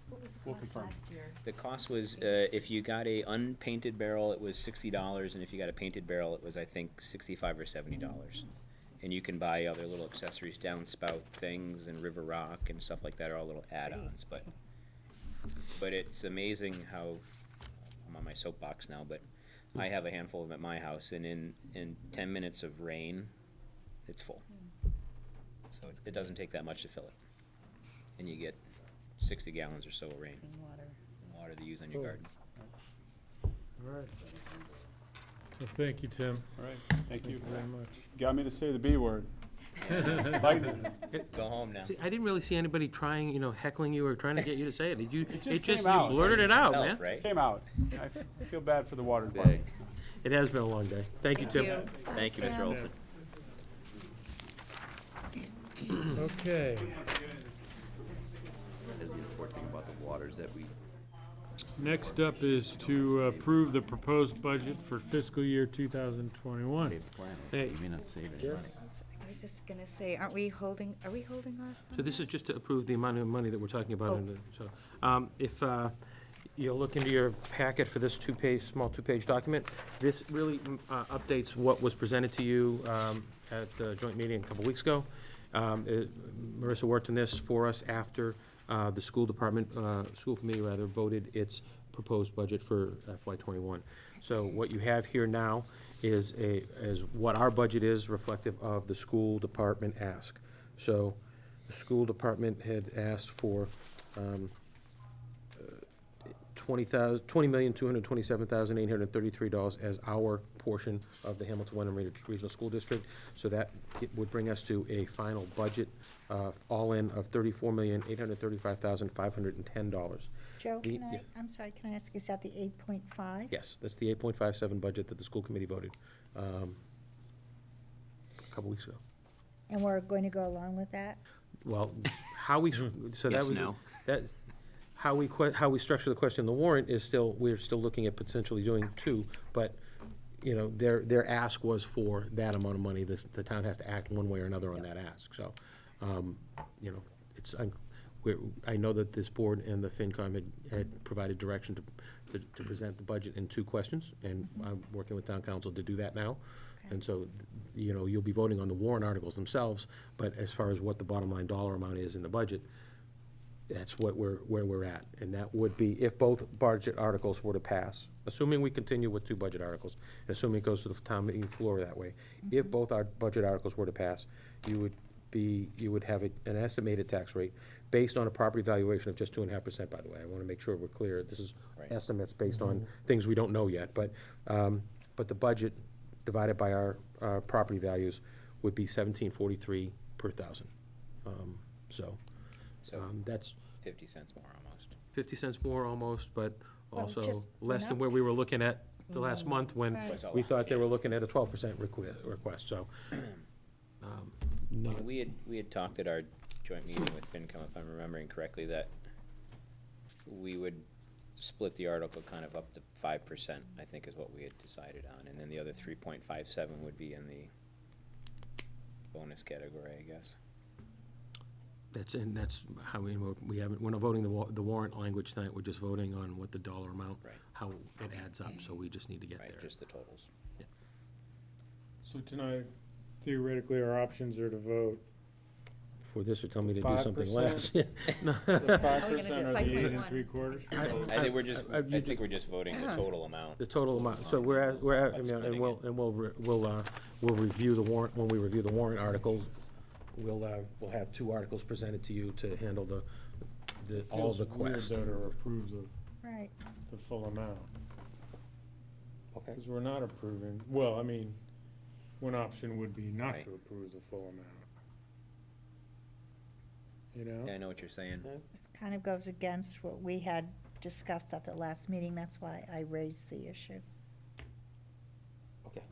What was the We'll cost confirm. last year? The cost was, if you got a unpainted barrel, it was $60, and if you got a painted barrel, it was, I think, $65 or $70. And you can buy other little accessories, downspout things and river rock and stuff like that are all little add-ons, but it's amazing how, I'm on my soapbox now, but I have a handful of them at my house, and in 10 minutes of rain, it's full. So it doesn't take that much to fill it. And you get 60 gallons or so of rain, water to use on your garden. All right. Well, thank you, Tim. All right, thank you. Very much. Got me to say the B word. Lightning. Go home now. See, I didn't really see anybody trying, heckling you or trying to get you to say it. Did you? just you came out. blurted it out, man. Health, right? Came out. I feel bad for the water department. It has been a long day. Thank you, Tim. Thank you, Mr. Olson. Okay. That's the important thing about the waters that we. Next up is to approve the proposed budget for fiscal year 2021. Hey. You may not save any money. I was just gonna say, are we holding off? So this is just to approve the amount of money that we're talking about. Oh. So if You'll look into your packet for this small two-page document. This really updates what was presented to you at the joint meeting a couple weeks ago. Marissa worked on this for us after the school committee rather, voted its proposed budget for FY '21. So what you have here now is what our budget is reflective of the school department ask. So the school department had asked for $20,227,833 as our portion of the Hamilton-Wenham Regional School District. So that would bring us to a final budget, all-in of $34,835,510. Joe, The- can I, I'm sorry, can I ask, is that the 8.5? Yes, that's the 8.57 budget that the school committee voted a couple weeks ago. And we're going to go along with that? Well, how we, so that Yes, was, no. that, how we structure the question in the warrant is still, we're still looking at potentially doing two, but, you know, their ask was for that amount of money. The town has to act one way or another on that ask, so, you know, I know that this board and the FinCom had provided direction to present the budget in two questions, and I'm working with town council to do that now. And so, you know, you'll be voting on the warrant articles themselves, but as far as what the bottom line dollar amount is in the budget, that's where we're at. And that would be if both budget articles were to pass, assuming we continue with two budget articles, and assuming it goes to the town meeting floor that way. If both our budget articles were to pass, you would have an estimated tax rate based on a property valuation of just 2.5%, by the way. I want to make sure we're clear. This is estimates based on things we don't know yet, but the budget divided by our property values would be $17.43 per thousand. So that's 50 cents more almost. 50 cents more almost, but Well, also just less than enough. where we were looking at the last month when Right. Was a we lot, thought they were yeah. looking at a 12% request, so. Not, And we had talked at our joint meeting with FinCom, if I'm remembering correctly, that we would split the article kind of up to 5%, I think is what we had decided on, and then the other 3.57 would be in the bonus category, I guess. that's how we're not voting the warrant language tonight, we're just voting on what the dollar amount, Right. how it adds up, so we just need to get Right, there. just the totals. So tonight, theoretically, our options are to vote For this, or tell me to do 5%? something less. the 5% do or the 8 5.1? 3/4. I think we're just, I- I think we're just voting the total amount. The total amount, so we'll review the warrant, when we review the warrant articles, we'll have two articles presented to you to handle all the quests. Feels weird though to approve Right. the full amount, Okay. because we're not approving, well, I mean, one option would be not Right. to approve the full amount. You know? Yeah, I know what you're saying. This kind of goes against what we had discussed at the last meeting, that's why I raised the issue. Okay.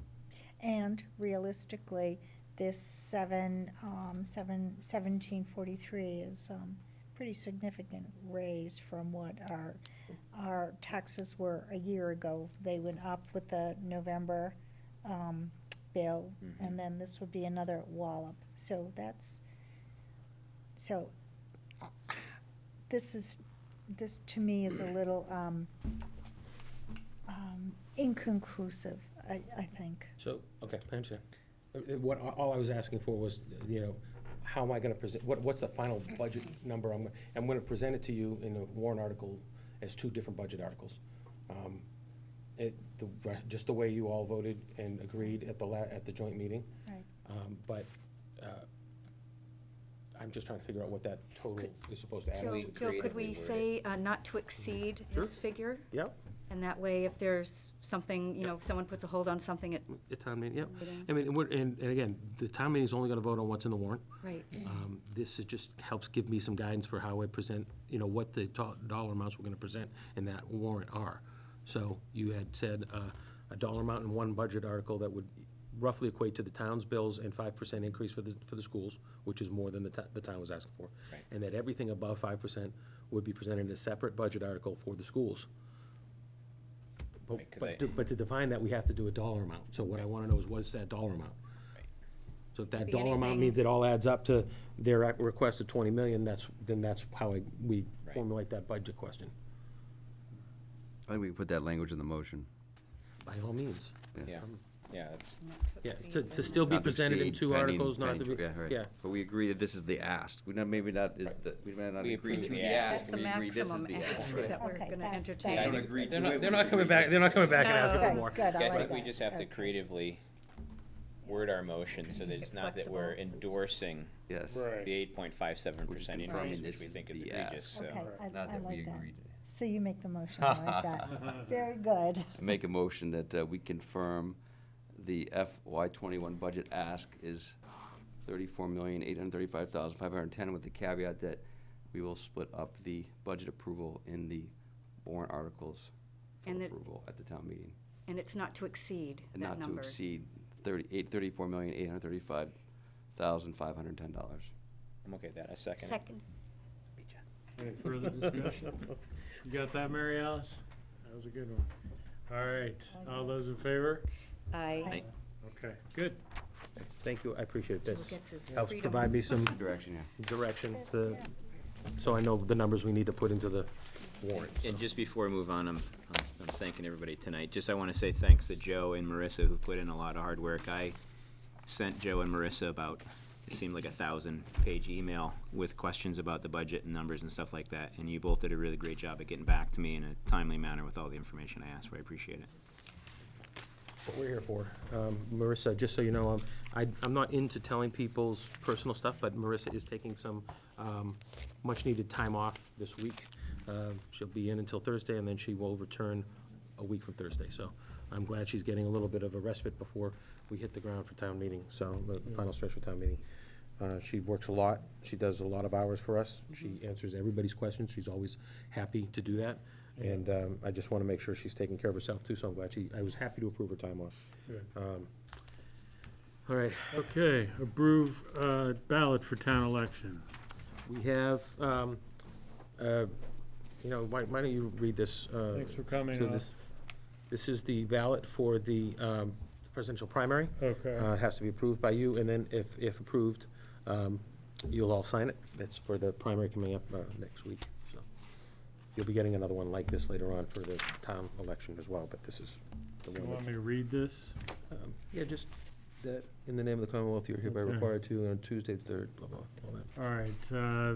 And realistically, this 1743 is pretty significant raise from what our taxes were a year ago. They went up with the November bill, and then this would be another wallop. So this to me is a little inconclusive, I think. So, okay, I understand. All I was asking for was, you know, how am I gonna present, what's the final budget number? I'm gonna present it to you in the warrant article as two different budget articles. Just the way you all voted and agreed at the joint meeting. Right. But I'm just trying to figure out what that total is supposed to add up Joe, to. Joe, could we creatively say not to exceed this figure? Yep, And that way, if there's something, you know, if someone puts a hold on something, it, at town meeting, yep. Meeting. I mean, and again, the town meeting's only gonna vote on what's in the warrant. right. This just helps give me some guidance for how I present, you know, what the dollar amounts we're gonna present in that warrant are. So you had said a dollar amount in one budget article that would roughly equate to the town's bills and 5% increase for the schools, which is more than the town was asking for. Right. And that everything above 5% would be presented in a separate budget article for the schools. Right, 'cause But to define that, we have to do a dollar amount. So what I wanna know is what's that dollar amount? Right. So if that Be dollar amount anything- means it all adds up to their request of 20 million, then that's how we Right. formulate that budget question. I think we can put that language in the motion. By all means. Yeah, yeah, it's, Yeah, to still be Not to presented in exceed two pending- articles, not to pending- be, Yeah, right. yeah. But we agree that this is the ask. We not, maybe not is the, we might not We agree to approve the the ask. ask. That's the We agree this is maximum the ask ask. that we're Okay, gonna that's- entertain. that's- I don't agree to They're it. not, we coming agree back, to they're not coming back and No. asking for Okay, more. good, I I like think we that. just have to Okay. creatively word our motion so that it's not that we're endorsing Yes. Right. the 8.57% confirming increase, which this we is think is the egregious, ask. so. Okay, I Not that we like that. agreed. So you make the motion, I like that. Very good. I make a motion that we confirm the FY '21 budget ask is $34,835,510 with the caveat that we will split up the budget approval in the warrant articles for And that- approval at the town meeting. And it's not to exceed And that not to number. exceed $34,835,510. I'm okay with that, I second it. Second. Any further discussion? You got that, Mary Alice? That was a good one. All right, all those in favor? Aye. Okay, good. Thank you, I appreciate Joe this. gets his Helps freedom. provide me some Direction, yeah. direction to, so I know the numbers we need to put into the warrant. And just before we move on, I'm thanking everybody tonight. Just I want to say thanks to Joe and Marissa who put in a lot of hard work. I sent Joe and Marissa about, it seemed like 1,000-page email with questions about the budget and numbers and stuff like that. And you both did a really great job at getting back to me in a timely manner with all the information I asked for. I appreciate it. What we're here for. Marissa, just so you know, I'm not into telling people's personal stuff, but Marissa is taking some much-needed time off this week. She'll be in until Thursday, and then she will return a week from Thursday. So I'm glad she's getting a little bit of a respite before we hit the ground for town meeting, so the final stretch for town meeting. She works a lot. She does a lot of hours for us. She answers everybody's questions. She's always happy to do that. And I just want to make sure she's taking care of herself, too, so I'm glad I was happy to approve her time off. Good. All right, Okay, approve ballot for town election. we have, why don't you read this? Thanks for coming to off. this. This is the ballot for the presidential primary. Okay, It has to be approved by you, and then if approved, you'll all sign it. That's for the primary coming up next week, so. You'll be getting another one like this later on for the town election as well, but this is the you one want that's. me to read this? Yeah, just that, in the name of the Commonwealth, you're hereby Okay. required to, on Tuesday the 3rd, blah, blah, all that. All right,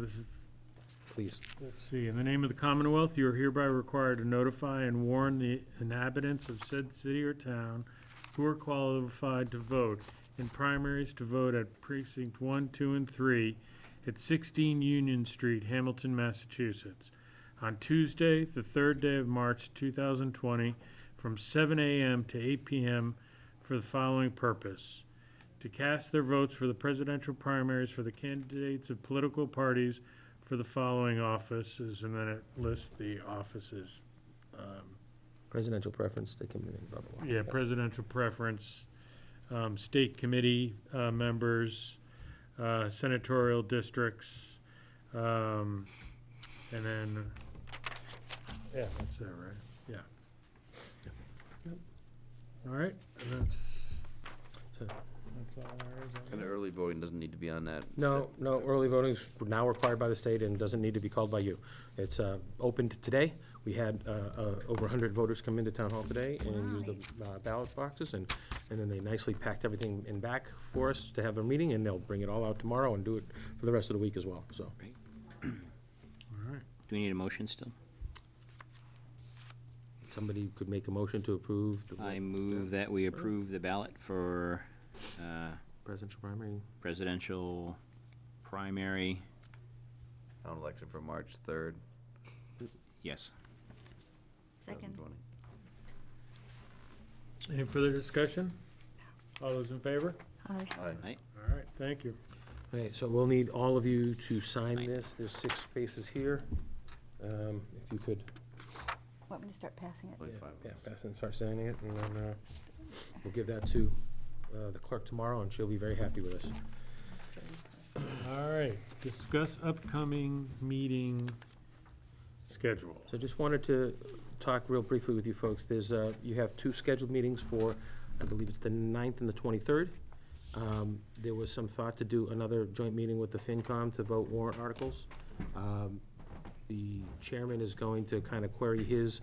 this is, Please. let's see, in the name of the Commonwealth, you are hereby required to notify and warn the inhabitants of said city or town who are qualified to vote in primaries to vote at precinct 1, 2, and 3 at 16 Union Street, Hamilton, Massachusetts, on Tuesday, the 3rd day of March 2020, from 7 a.m. to 8 p.m. for the following purpose: to cast their votes for the presidential primaries for the candidates of political parties for the following offices, and then it lists the offices. Presidential preference, they come in, blah, blah, blah. Yeah, presidential preference, state committee members, senatorial districts, and then, yeah, that's it, right? Yeah. All right, and that's all there is on And that. early voting doesn't need to be on that. No, early voting's now required by the state and doesn't need to be called by you. It's opened today. We had over 100 voters come into town hall today and use the ballot boxes, and then they nicely packed everything in back for us to have a meeting, and they'll bring it all out tomorrow and do it for the rest of the week as well, so. All right, Do we need a motion still? Somebody could make a motion to approve the I move that we approve the ballot for presidential primary. presidential primary, Town election for March 3rd, yes. Second. 2020. any further discussion? All those in favor? Aye. Right? All right, thank you. Okay, so we'll need all of you to sign Sign. this. There's 6 spaces here. If you could, Want me to start passing it? 25. yeah, pass it and start signing it, and then we'll give that to the clerk tomorrow, and she'll be very happy with us. All right, discuss upcoming meeting schedule. So just wanted to talk real briefly with you folks. There's, you have 2 scheduled meetings for, I believe it's the 9th and the 23rd. There was some thought to do another joint meeting with the FinCom to vote warrant articles. The chairman is going to kind of query his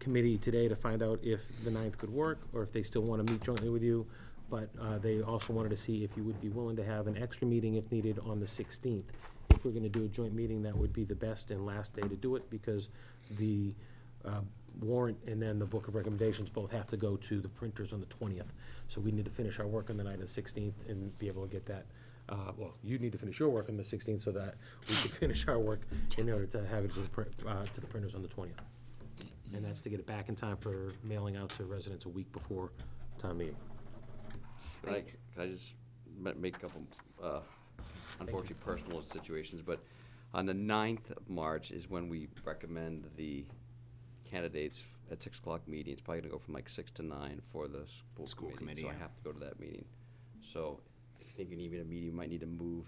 committee today to find out if the 9th could work, or if they still want to meet jointly with you. But they also wanted to see if you would be willing to have an extra meeting if needed on the 16th. If we're going to do a joint meeting, that would be the best and last day to do it, because the warrant and then the book of recommendations both have to go to the printers on the 20th. So we need to finish our work on the night of the 16th and be able to get that, well, you need to finish your work on the 16th so that we can finish our work in order to have it to the printers on the 20th. And that's to get it back in time for mailing out to residents a week before town meeting. Can I just make a couple, unfortunately personal situations, but on the 9th of March is when we recommend the candidates at 6 o'clock meeting. It's probably gonna go from like 6 to 9 for the school committee, so I yeah. have to go to that meeting. So if you think you need a meeting, you might need to move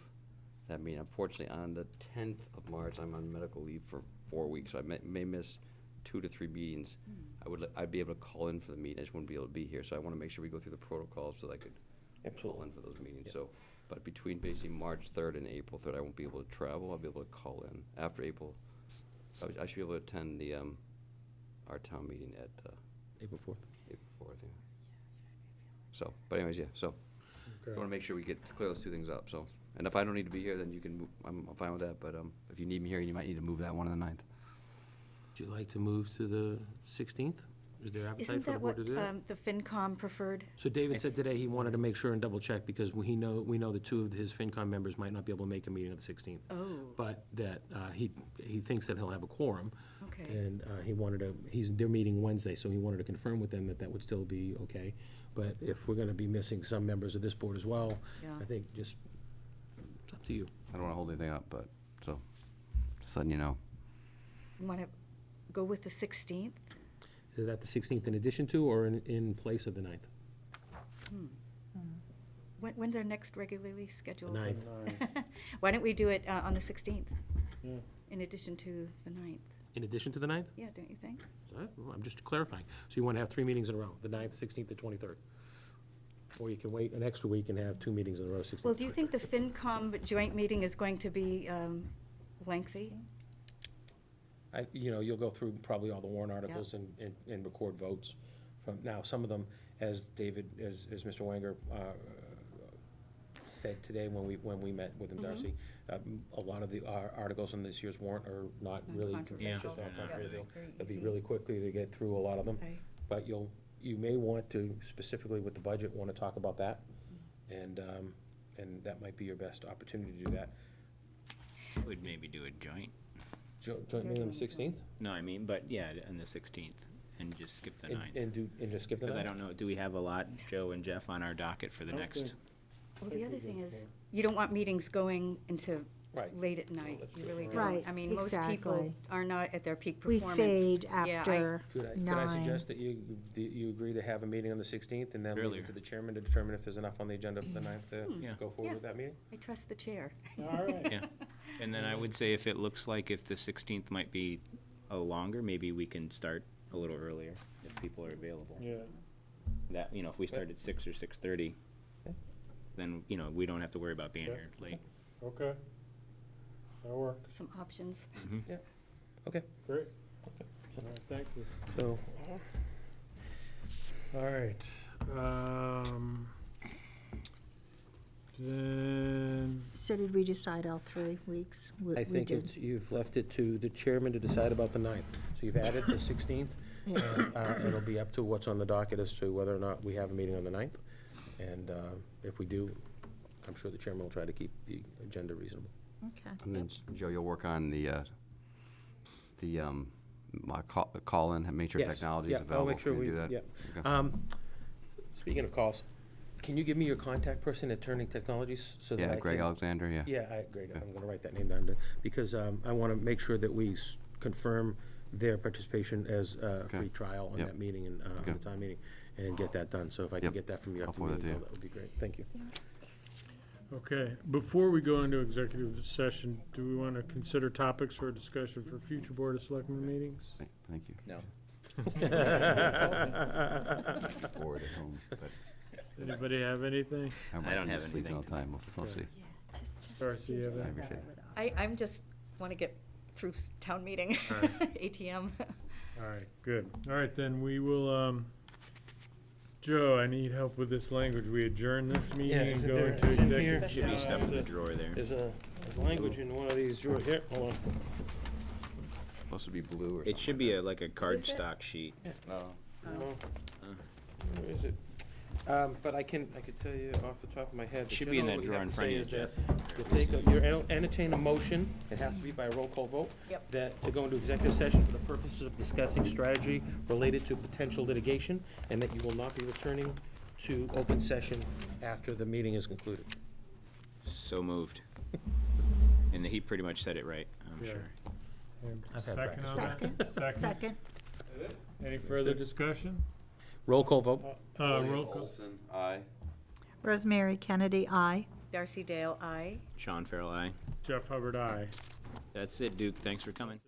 that meeting. Unfortunately, on the 10th of March, I'm on medical leave for 4 weeks, so I may miss 2 to 3 meetings. I'd be able to call in for the meeting, I just wouldn't be able to be here, so I wanna make sure we go through the protocols so that I could call in for those meetings, so. But between basically March 3rd and April 3rd, I won't be able to travel, I'll be able to call in. After April, I should be able to attend the, our town meeting at, April 4th. April 4th, yeah. So, but anyways, yeah, so, I wanna make sure we clear those 2 things up, so. And if I don't need to be here, then you can, I'm fine with that, but, if you need me here, you might need to move that one on the 9th. Would you like to move to the 16th? Is there appetite Isn't for the that board what to do that? the FinCom preferred? So David said today he wanted to make sure and double check, because we know that 2 of his FinCom members might not be able to make a meeting on the 16th. Oh, But that he thinks that he'll have a quorum. okay. And he wanted to, they're meeting Wednesday, so he wanted to confirm with them that that would still be okay. But if we're gonna be missing some members of this board as well, Yeah. I think just, it's up to you. I don't wanna hold anything up, but, so, just letting you know. Want to go with the 16th? Is that the 16th in addition to, or in place of the 9th? When's our next regularly scheduled? 9th. Why don't we do it on the 16th, Yeah. in addition to the 9th? In addition to the 9th? Yeah, don't you think? I'm just clarifying. So you want to have 3 meetings in a row, the 9th, 16th, and 23rd? Or you can wait an extra week and have 2 meetings in a row, 16th. Well, do you think the FinCom joint meeting is going to be lengthy? You'll go through probably all the warrant articles and record votes from, now, some of them, as Mr. Wanger said today when we met with him, Darcy, a lot of the articles in this year's warrant are not really contentious, Non-controversial. not Yeah, controversial. very It'll be easy. really quickly to get through a lot of them. Okay. But you may want to, specifically with the budget, want to talk about that, and that might be your best opportunity to do that. Would maybe do a joint. Joint meeting on the 16th? No, I mean, but yeah, on the 16th, and just skip the 9th. And just skip the 9th? Because I don't know, do we have a lot, Joe and Jeff, on our docket for the Okay. next? Well, the other thing is, you don't want meetings going into Right. late at night. that's You true. really don't. Right, I mean, most people exactly. are not at their peak We performance. fade Yeah, after Could I 9. suggest that you agree to have a meeting on the 16th, and then leave Earlier. it to the chairman to determine if there's enough on the agenda for the 9th to Yeah. go forward Yeah. with that meeting? I trust the chair. All right. Yeah, and then I would say if it looks like if the 16th might be a longer, maybe we can start a little earlier if people are available. Yeah. That, if we start at 6 or 6:30, then, we don't have to worry about being Yeah. here late. Okay. That works. Some options. Okay, Great. All right, thank you. so, All right. Then, So did we decide all 3 weeks? I think you've left it to the chairman to decide about the 9th. So you've added the 16th, and it'll be up to what's on the docket as to whether or not we have a meeting on the 9th. And if we do, I'm sure the chairman will try to keep the agenda reasonable. Okay. And then, Joe, you'll work on the call-in, make sure Yes, technology is yeah, I'll available. make sure Can you do we- that? yeah. Okay. Speaking of calls, can you give me your contact person at Turning Technologies so that I Yeah, can? Greg Alexander, yeah. Yeah, Greg, I'm gonna write that name down, because I wanna make sure that we confirm their participation as a Okay. free trial on Yep. that meeting and, on Okay. the time meeting, and get that done. So if I can Yep. get that from you I'll after the forward that meeting, to you. that would be great. Thank you. okay, before we go into executive session, do we want to consider topics for discussion for future Board of Selectmen meetings? Thank you. No. Bored at home, but Anybody have anything? I don't have sleeping anything. all the time. We'll see. Darcy, you have anything? I appreciate it. I'm just, want to get through town meeting, All right. ATM. All right, good. All right, then we will, Joe, I need help with this language. We adjourn this meeting and isn't go there- into it's in here. executive. Should be stuff in the drawer there. There's a language in one of these drawers. Here, hold on. Supposed to be blue or something. It should be like a it? cardstock sheet. No. Where is it? But I can tell you off the top of my head. Should be in that generally drawer what in we front of you, have to say is Jeff. that you entertain a motion, it has to be by a roll call vote. Yep. That to go into executive session for the purposes of discussing strategy related to potential litigation, and that you will not be returning to open session after the meeting is concluded. So moved. And he pretty much said it right, I'm Yeah. sure. I've had Second on that? Second. Any further discussion? Roll call vote. Roll call. Olson, aye. Rosemary Kennedy, aye. Darcy Dale, aye. Sean Farrell, aye. Jeff Hubbard, aye. That's it, Duke, thanks for coming.